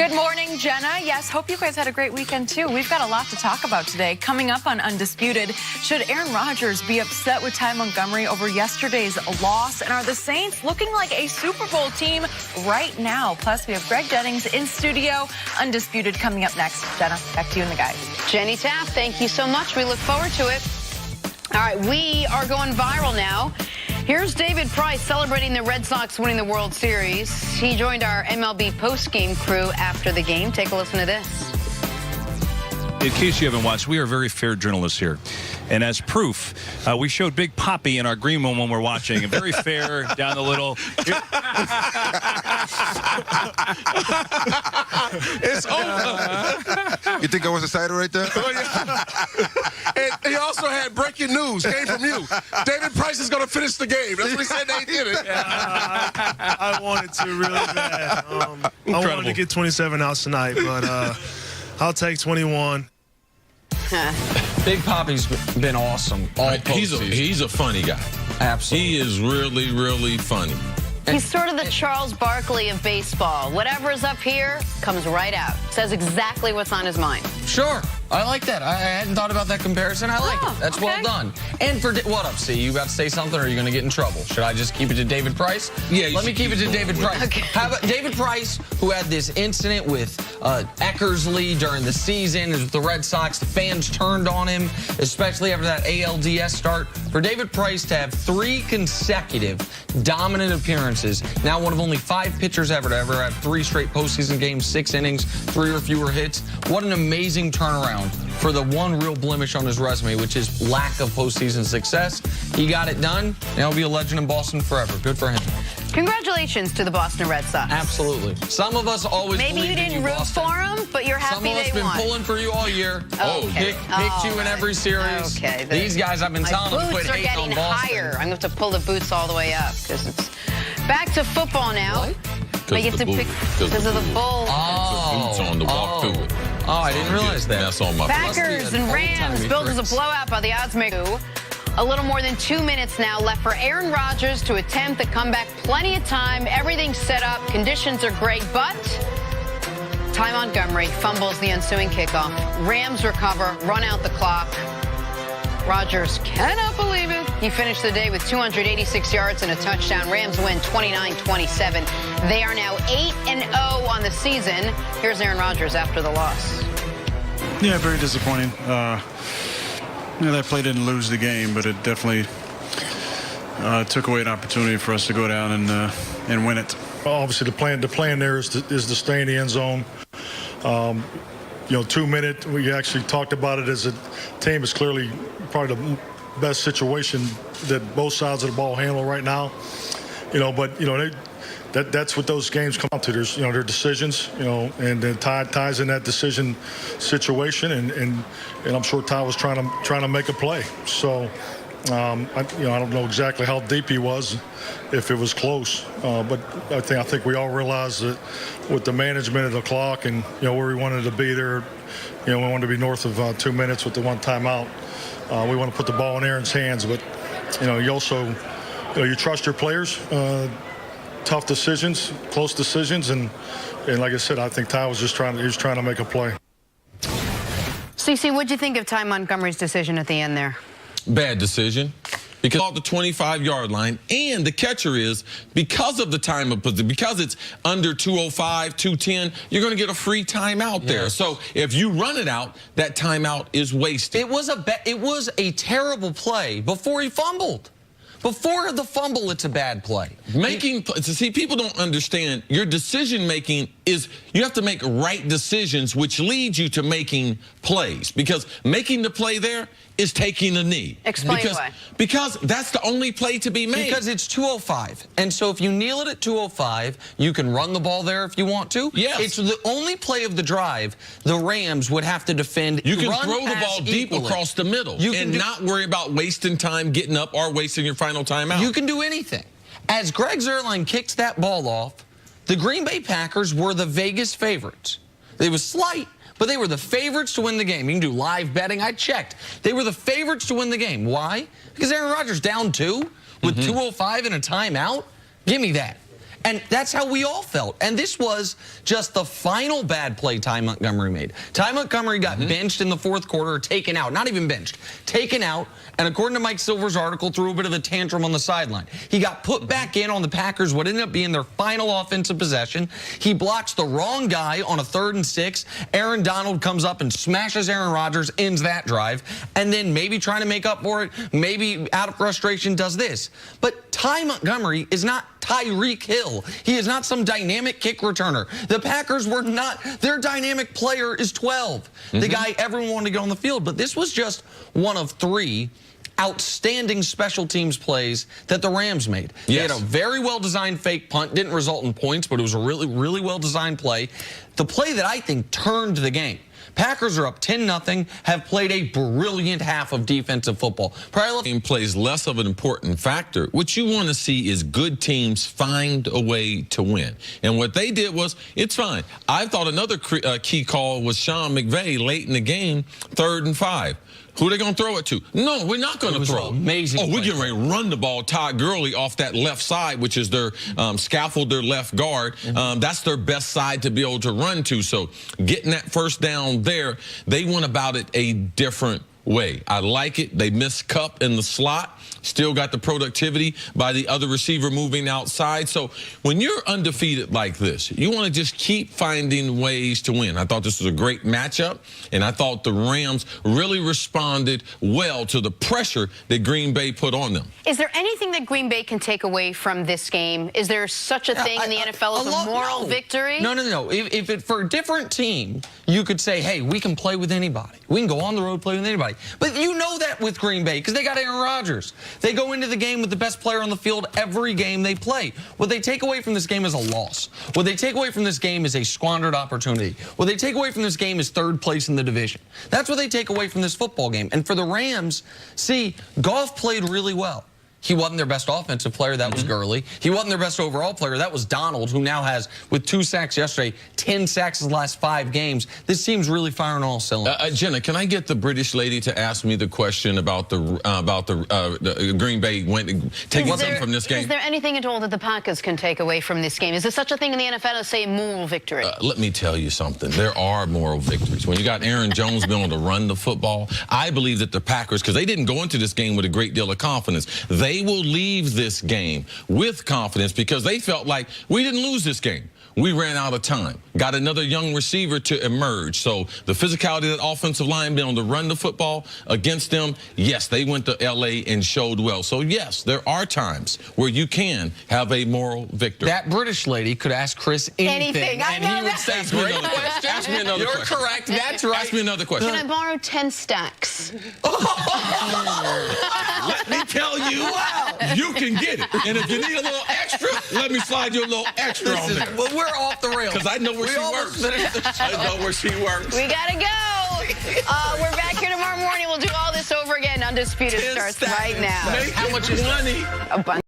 Good morning, Jenna. Yes, hope you guys had a great weekend, too. We've got a lot to talk about today. Coming up on Undisputed, should Aaron Rodgers be upset with Ty Montgomery over yesterday's loss? And are the Saints looking like a Super Bowl team right now? Plus, we have Greg Jennings in studio. Undisputed coming up next. Jenna, back to you and the guys. Jenny Taft, thank you so much. We look forward to it. All right, we are going viral now. Here's David Price celebrating the Red Sox winning the World Series. He joined our MLB postgame crew after the game. Take a listen to this. In case you haven't watched, we are very fair journalists here. And as proof, we showed Big Poppy in our green room when we're watching. And very fair, down the little. It's over. You think I was excited right there? Oh, yeah. And he also had breaking news. Came from you. David Price is going to finish the game. That's what he said they did it. Yeah, I wanted to really bad. I wanted to get 27 outs tonight, but I'll take 21. Big Poppy's been awesome all postseason. He's a funny guy. Absolutely. He is really, really funny. He's sort of the Charles Barkley of baseball. Whatever's up here comes right out. Says exactly what's on his mind. Sure. I like that. I hadn't thought about that comparison. I like it. That's well done. And for what up, C? You about to say something, or are you going to get in trouble? Should I just keep it to David Price? Yeah. Let me keep it to David Price. Okay. How about David Price, who had this incident with Eckersley during the season, with the Red Sox. The fans turned on him, especially after that ALDS start. For David Price to have 3 consecutive dominant appearances, now one of only 5 pitchers ever to have 3 straight postseason games, 6 innings, 3 or fewer hits. What an amazing turnaround for the one real blemish on his resume, which is lack of postseason success. He got it done. Now he'll be a legend in Boston forever. Good for him. Congratulations to the Boston Red Sox. Absolutely. Some of us always Maybe you didn't root for them, but you're happy they won. Some of us been pulling for you all year. Okay. Picked you in every series. Okay. These guys, I've been telling them to quit hating on Boston. Boots are getting higher. I'm going to have to pull the boots all the way up because it's back to football now. What? Because of the bull. Boots on to walk through it. Oh, I didn't realize that. That's on my Packers and Rams billed as a blowout by the odds maker. A little more than 2 minutes now left for Aaron Rodgers to attempt the comeback. Plenty of time. Everything's set up. Conditions are great, but Ty Montgomery fumbles the ensuing kickoff. Rams recover, run out the clock. Rodgers cannot believe it. He finished the day with 286 yards and a touchdown. Rams win 29-27. They are now 8-0 on the season. Here's Aaron Rodgers after the loss. Yeah, very disappointing. That play didn't lose the game, but it definitely took away an opportunity for us to go down and win it. Obviously, the plan there is to stay in the end zone. 2 minute. We actually talked about it as a team. Is clearly probably the best situation that both sides of the ball handle right now. That's what those games come out to. There's their decisions, and then Ty's in that decision situation, and I'm sure Ty was trying to make a play. So I don't know exactly how deep he was, if it was close, but I think we all realized that with the management of the clock and where we wanted to be there, we wanted to be north of 2 minutes with the one timeout. We want to put the ball in Aaron's hands, but you also you trust your players. Tough decisions, close decisions, and like I said, I think Ty was just trying to make a play. CC, what'd you think of Ty Montgomery's decision at the end there? Bad decision. Because off the 25-yard line, and the catcher is, because of the time of position, because it's under 205, 210, you're going to get a free timeout there. So if you run it out, that timeout is wasted. It was a terrible play before he fumbled. Before the fumble, it's a bad play. See, people don't understand your decision-making is you have to make right decisions, which leads you to making plays. Because making the play there is taking a knee. Explain why. Because that's the only play to be made. Because it's 205. And so if you kneel it at 205, you can run the ball there if you want to. Yes. It's the only play of the drive the Rams would have to defend. You can throw the ball deep across the middle and not worry about wasting time getting up or wasting your final timeout. You can do anything. As Greg Zuerlein kicks that ball off, the Green Bay Packers were the Vegas favorites. It was slight, but they were the favorites to win the game. You can do live betting. I checked. They were the favorites to win the game. Why? Because Aaron Rodgers down 2 with 2:05 and a timeout. Give me that. And that's how we all felt. And this was just the final bad play Ty Montgomery made. Ty Montgomery got benched in the fourth quarter, taken out. Not even benched. Taken out. And according to Mike Silver's article, threw a bit of a tantrum on the sideline. He got put back in on the Packers, what ended up being their final offensive possession. He blocks the wrong guy on a 3rd and 6. Aaron Donald comes up and smashes Aaron Rodgers, ends that drive. And then maybe trying to make up for it, maybe out of frustration does this. But Ty Montgomery is not Tyreek Hill. He is not some dynamic kick returner. The Packers were not, their dynamic player is 12. The guy everyone wanted to get on the field. But this was just one of 3 outstanding special teams plays that the Rams made. They had a very well-designed fake punt. Didn't result in points, but it was a really, really well-designed play. The play that I think turned the game. Packers are up 10-0, have played a brilliant half of defensive football. Team plays less of an important factor. What you want to see is good teams find a way to win. And what they did was, it's fine. I thought another key call was Sean McVay late in the game, 3rd and 5. Who are they going to throw it to? No, we're not going to throw. Amazing. Oh, we're getting ready to run the ball. Todd Gurley off that left side, which is their scaffold, their left guard. That's their best side to be able to run to. So getting that first down there, they went about it a different way. I like it. They missed Kupp in the slot. Still got the productivity by the other receiver moving outside. So when you're undefeated like this, you want to just keep finding ways to win. I thought this was a great matchup, and I thought the Rams really responded well to the pressure that Green Bay put on them. Is there anything that Green Bay can take away from this game? Is there such a thing in the NFL as a moral victory? No. If it for a different team, you could say, hey, we can play with anybody. We can go on the road, play with anybody. But you know that with Green Bay because they got Aaron Rodgers. They go into the game with the best player on the field every game they play. What they take away from this game is a loss. What they take away from this game is a squandered opportunity. What they take away from this game is 3rd place in the division. That's what they take away from this football game. And for the Rams, see, Goff played really well. He wasn't their best offensive player. That was Gurley. He wasn't their best overall player. That was Donald, who now has, with 2 sacks yesterday, 10 sacks in the last 5 games. This team's really firing all cylinders. Jenna, can I get the British lady to ask me the question about the Green Bay taking something from this game? Is there anything at all that the Packers can take away from this game? Is there such a thing in the NFL as, say, moral victory? Let me tell you something. There are moral victories. When you got Aaron Jones being able to run the football, I believe that the Packers, because they didn't go into this game with a great deal of confidence, they will leave this game with confidence because they felt like we didn't lose this game. We ran out of time. Got another young receiver to emerge. So the physicality of that offensive line being able to run the football against them, yes, they went to L.A. and showed well. So, yes, there are times where you can have a moral victory. That British lady could ask Chris anything. I know he would say, ask me another question. Ask me another question. You're correct. That's right. Ask me another question. Can I borrow 10 stacks? Let me tell you, you can get it. And if you need a little extra, let me slide you a little extra on there. Well, we're off the rails. Because I know where she works. I know where she works. We got to go. We're back here tomorrow morning. We'll do all this over again. Undisputed starts right now. How much money? A bunch.